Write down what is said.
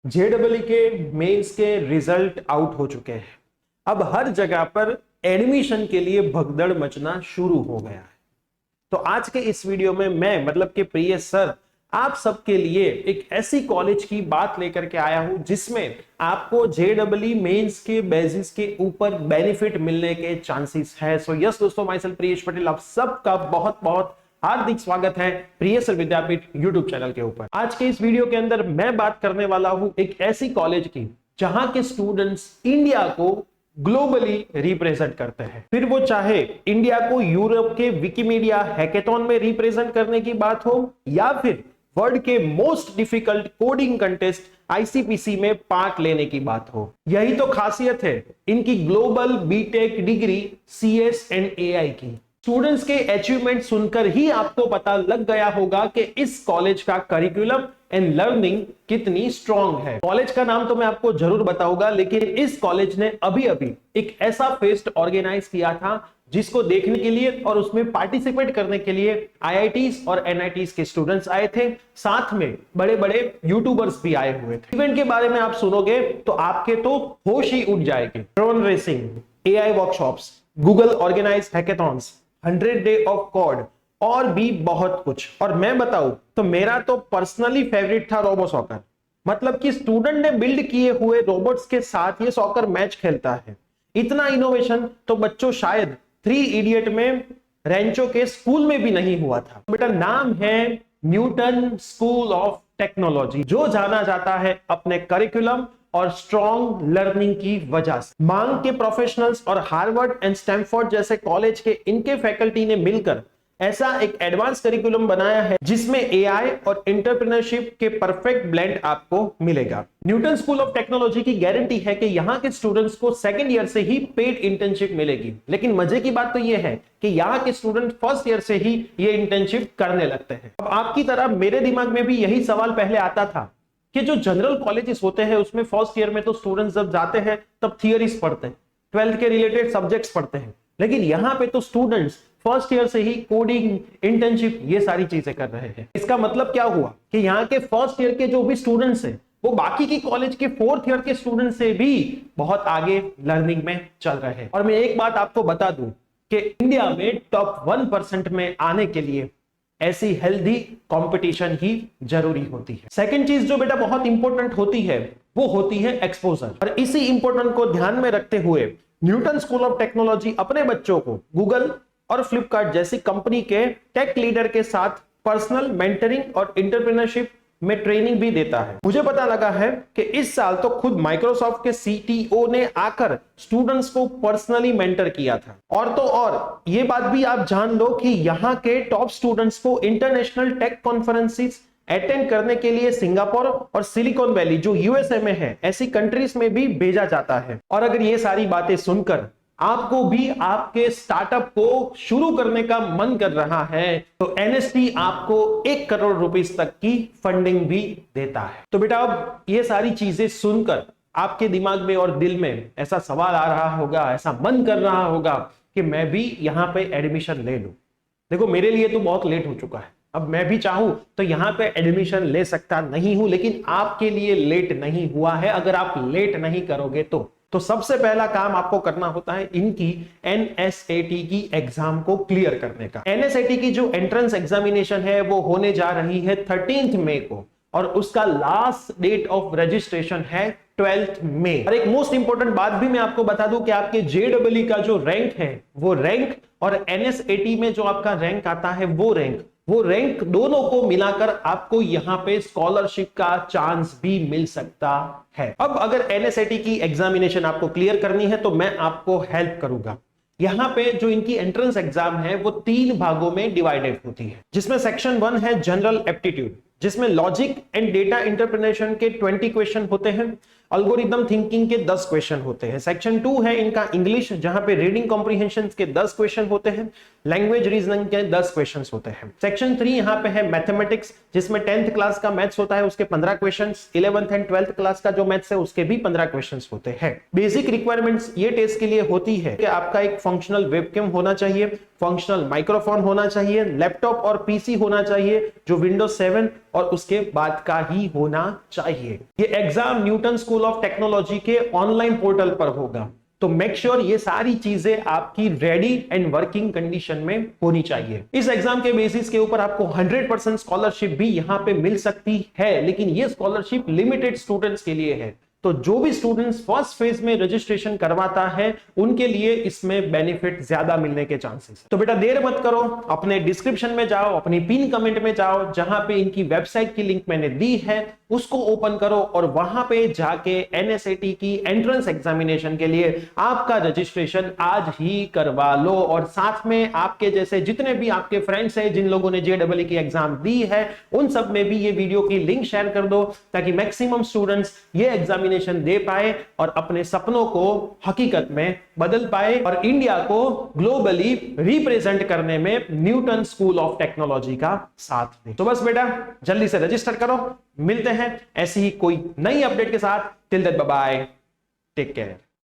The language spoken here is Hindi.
जेडब्ल्यू के मेंस के रिजल्ट आउट हो चुके हैं। अब हर जगह पर एडमिशन के लिए भगदड़ मचना शुरू हो गया है। तो आज के इस वीडियो में मैं मतलब कि प्रिय सर आप सबके लिए एक ऐसी कॉलेज की बात लेकर के आया हूं जिसमें आपको जेडब्ल्यू मेंस के बेसिस के ऊपर बेनिफिट मिलने के चांसेस है। सो यस दोस्तों, माय सेल्फ प्रियेश पटेल, आप सबका बहुत बहुत हार्दिक स्वागत है प्रियसर विद्यापीठ यूट्यूब चैनल के ऊपर। आज के इस वीडियो के अंदर मैं बात करने वाला हूं एक ऐसी कॉलेज की जहां के स्टूडेंट्स इंडिया को ग्लोबली रिप्रेजेंट करते हैं। फिर वो चाहे इंडिया को यूरोप के विकिमीडिया हैकेथॉन में रिप्रेजेंट करने की बात हो या फिर वर्ल्ड के most difficult coding contest ICPC में पार्ट लेने की बात हो। यही तो खासियत है इनकी global BTech degree CS and AI की। स्टूडेंट्स के अचीवमेंट सुनकर ही आपको पता लग गया होगा कि इस कॉलेज का करिकुलम एंड लर्निंग कितनी स्ट्रॉन्ग है। कॉलेज का नाम तो मैं आपको जरूर बताऊंगा, लेकिन इस कॉलेज ने अभी अभी एक ऐसा फेस्ट ऑर्गेनाइज किया था जिसको देखने के लिए और उसमें पार्टिसिपेट करने के लिए आईआईटीज और एनआईटीज के स्टूडेंट्स आए थे, साथ में बड़े बड़े यूट्यूबर्स भी आए हुए थे। इवेंट के बारे में आप सुनोगे तो आपके तो होश ही उड़ जाएंगे। Drone racing, AI workshops, Google organise hackathons, 100 day of code और भी बहुत कुछ। और मैं बताऊं तो मेरा तो पर्सनली फेवरेट था रोबो सॉकर। मतलब कि स्टूडेंट ने बिल्ड किए हुए रोबोट्स के साथ ये सॉकर मैच खेलता है। इतना इनोवेशन तो बच्चों शायद 3 इडियट में रेंचो के स्कूल में भी नहीं हुआ था। बेटा नाम है न्यूटन स्कूल ऑफ टेक्नोलॉजी, जो जाना जाता है अपने करिकुलम और स्ट्रॉन्ग लर्निंग की वजह से। मांग के प्रोफेशनल्स और हार्वर्ड एंड स्टैनफोर्ड जैसे कॉलेज के इनके फैकल्टी ने मिलकर ऐसा एक एडवांस करिकुलम बनाया है जिसमें एआई और एंटरप्रेन्योरशिप के परफेक्ट ब्लेंड आपको मिलेगा। न्यूटन स्कूल ऑफ टेक्नोलॉजी की गारंटी है कि यहाँ के स्टूडेंट्स को सेकंड ईयर से ही पेड इंटर्नशिप मिलेगी। लेकिन मजे की बात तो यह है कि यहाँ के स्टूडेंट फर्स्ट ईयर से ही ये इंटर्नशिप करने लगते हैं। अब आपकी तरह मेरे दिमाग में भी यही सवाल पहले आता था कि जो जनरल कॉलेजेस होते हैं उसमें फर्स्ट ईयर में तो स्टूडेंट्स जब जाते हैं तब थियरीज पढ़ते हैं, 12th के रिलेटेड सब्जेक्ट्स पढ़ते हैं, लेकिन यहाँ पे तो स्टूडेंट्स फर्स्ट ईयर से ही कोडिंग, इंटर्नशिप ये सारी चीजें कर रहे हैं। इसका मतलब क्या हुआ कि यहाँ के फर्स्ट ईयर के जो भी स्टूडेंट्स हैं वो बाकी की कॉलेज के 4th ईयर के स्टूडेंट से भी बहुत आगे लर्निंग में चल रहे हैं। और मैं एक बात आपको बता दूं कि इंडिया में टॉप 1% में आने के लिए ऐसी हेल्दी कंपटीशन ही जरूरी होती है। सेकंड चीज जो बेटा बहुत इंपॉर्टेंट होती है वो होती है एक्सपोजर। और इसी इंपॉर्टेंट को ध्यान में रखते हुए न्यूटन स्कूल ऑफ टेक्नोलॉजी अपने बच्चों को गूगल और फ्लिपकार्ट जैसी कंपनी के टेक लीडर के साथ पर्सनल मेंटरिंग और एंटरप्रेन्योरशिप में ट्रेनिंग भी देता है। मुझे पता लगा है कि इस साल तो खुद माइक्रोसॉफ्ट के सीटीओ ने आकर स्टूडेंट्स को पर्सनली मेंटर किया था। और तो और ये बात भी आप जान लो कि यहाँ के टॉप स्टूडेंट्स को इंटरनेशनल टेक कॉन्फ्रेंसेस अटेंड करने के लिए सिंगापुर और सिलिकॉन वैली जो यूएसए में है ऐसी कंट्रीज में भी भेजा जाता है। और अगर ये सारी बातें सुनकर आपको भी आपके स्टार्टअप को शुरू करने का मन कर रहा है तो एनएसटी आपको 1 करोड़ रुपीस तक की फंडिंग भी देता है। तो बेटा अब ये सारी चीजें सुनकर आपके दिमाग में और दिल में ऐसा सवाल आ रहा होगा, ऐसा मन कर रहा होगा कि मैं भी यहाँ पे एडमिशन ले लूं। देखो मेरे लिए तो बहुत लेट हो चुका है, अब मैं भी चाहूं तो यहाँ पे एडमिशन ले सकता नहीं हूं, लेकिन आपके लिए लेट नहीं हुआ है। अगर आप लेट नहीं करोगे तो सबसे पहला काम आपको करना होता है इनकी एनएसएटी की एग्जाम को क्लियर करने का। एनएसएटी की जो एंट्रेंस एग्जामिनेशन है वो होने जा रही है 13 मई को और उसका लास्ट डेट ऑफ रजिस्ट्रेशन है 12 मई। और एक मोस्ट इंपोर्टेंट बात भी मैं आपको बता दूं कि आपके जेडब्ल्यू का जो रैंक है वो रैंक और एनएसएटी में जो आपका रैंक आता है वो रैंक दोनों को मिलाकर आपको यहां पे स्कॉलरशिप का चांस भी मिल सकता है। अब अगर एनएसएटी की एग्जामिनेशन आपको क्लियर करनी है तो मैं आपको हेल्प करूंगा। यहां पे जो इनकी एंट्रेंस एग्जाम है वो 3 भागों में डिवाइडेड होती है, जिसमें सेक्शन 1 है जनरल एप्टीट्यूड, जिसमें लॉजिक एंड डेटा इंटरप्रिटेशन के 20 क्वेश्चन होते हैं, अल्गोरिथम थिंकिंग के 10 क्वेश्चन होते हैं। सेक्शन 2 है इनका इंग्लिश, जहां पे रीडिंग कॉम्प्रिहेंशन के 10 क्वेश्चन होते हैं, लैंग्वेज रीजनिंग के 10 क्वेश्चन होते हैं। सेक्शन 3 यहाँ पे है मैथमेटिक्स, जिसमें 10th क्लास का मैथ्स होता है उसके 15 questions, 11th and 12th class का जो मैथ्स है उसके भी 15 क्वेश्चंस होते हैं। बेसिक रिक्वायरमेंट्स ये टेस्ट के लिए होती है कि आपका एक फंक्शनल वेबकैम होना चाहिए, फंक्शनल माइक्रोफोन होना चाहिए, लैपटॉप और पीसी होना चाहिए जो विंडोज 7 और उसके बाद का ही होना चाहिए। ये exam Newton school of technology के ऑनलाइन पोर्टल पर होगा, तो मेक श्योर ये सारी चीजें आपकी रेडी एंड वर्किंग कंडीशन में होनी चाहिए। इस एग्जाम के बेसिस के ऊपर आपको 100% स्कॉलरशिप भी यहां पे मिल सकती है, लेकिन ये स्कॉलरशिप लिमिटेड स्टूडेंट्स के लिए है। तो जो भी स्टूडेंट्स फर्स्ट फेज में रजिस्ट्रेशन करवाता है उनके लिए इसमें बेनिफिट ज्यादा मिलने के चांसेस। तो बेटा देर मत करो, अपने डिस्क्रिप्शन में जाओ, अपनी पिन कमेंट में जाओ, जहां पे इनकी वेबसाइट की लिंक मैंने दी है उसको ओपन करो और वहां पे जाके एनएसएटी की एंट्रेंस एग्जामिनेशन के लिए आपका रजिस्ट्रेशन आज ही करवा लो। और साथ में आपके जैसे जितने भी आपके फ्रेंड्स हैं जिन लोगों ने जेईई की एग्जाम दी है उन सब में भी ये वीडियो की लिंक शेयर कर दो, ताकि मैक्सिमम स्टूडेंट्स ये एग्जामिनेशन दे पाए और अपने सपनों को हकीकत में बदल पाए और इंडिया को ग्लोबली रिप्रेजेंट करने में न्यूटन स्कूल ऑफ टेक्नोलॉजी का साथ दे। तो बस बेटा जल्दी से रजिस्टर करो, मिलते हैं ऐसी ही कोई नई अपडेट के साथ। Till then bye bye, take care.